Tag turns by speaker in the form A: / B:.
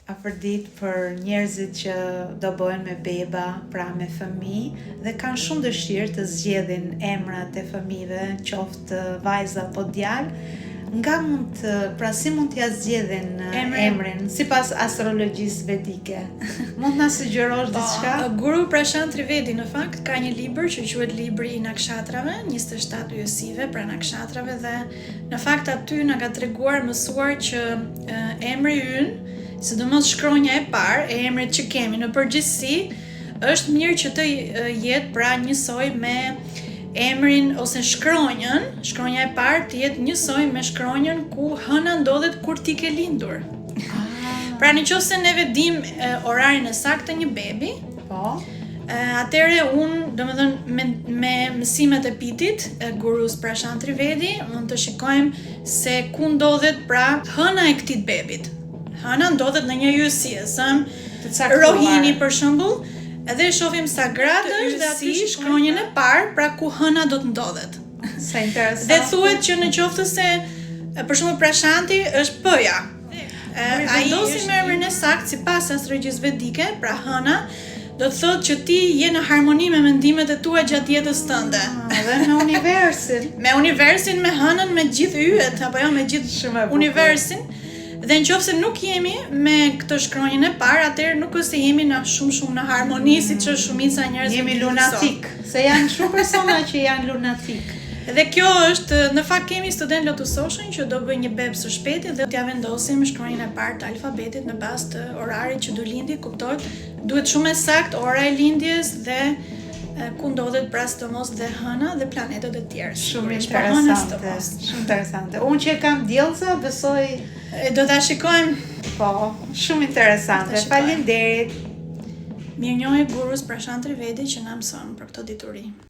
A: afërdit për njerëzit që do bëhen me beba, pra me fëmijë, dhe kanë shumë dëshirë të zgjedhin emrat e fëmijëve, qoftë vajza apo djalë. Si mund t'ja zgjedhin emrin sipas astrologjisë vedike? Mund na sugjerosh diçka?
B: Guru Prashant Trivedi në fakt ka një libër që quhet Libri i Nakshatrave, 27 yjësive pra nakshatrave, dhe në fakt aty na ka treguar, mësuar që emri ynë, sidomos shkronja e parë e emrit që kemi në përgjithësi, është mirë që të jetë pra njësoj me emrin ose shkronja e parë të jetë njësoj me shkronjën ku hëna ndodhet kur ti ke lindur. Pra nëse neve dim orarin e saktë të një bebi, atëre unë, domethënë me mësimet e pitit, Gurus Prashant Trivedi, mund të shikojmë se ku ndodhet pra hëna e këtij bebit. Hëna ndodhet në një yjësi, Rohini për shembull, edhe shohim sa gradë është dhe aty shkronjën e parë, pra ku hëna do të ndodhet.
A: Sa interesant.
B: Dhe thuhet që në qoftë se për shembull Prashanti është P-ja. Ai vendosim emrin e saktë sipas astrologjisë vedike, pra hëna, do të thotë që ti je në harmoni me mendimet e tua gjatë jetës tënde.
A: Dhe me universin.
B: Me universin, me hënën, me gjithë yjet, apo jo, me gjithë universin. Dhe nëse nuk jemi me këtë shkronjën e parë, atëherë nuk është se jemi shumë në harmoni, siç është shumica e njerëzve.
A: Jemi lunatik, se janë shumë persona që janë lunatik.
B: Dhe kjo është, në fakt kemi student Lotus Ocean që do bëj një bebë së shpejti dhe t'ja vendosim shkronjën e parë të alfabetit në bazë të orarit që do lindi, kuptohet, duhet shumë e saktë ora e lindjes dhe ku ndodhet pra sidomos dhe hëna dhe planetet e tjerë.
A: Shumë interesante. Unë që kam diellza, besoj
B: do ta shikojmë.
A: Po, shumë interesante. Faleminderit.
B: Mirënjohje Gurus Prashant Trivedi që na mëson për këtë dituri.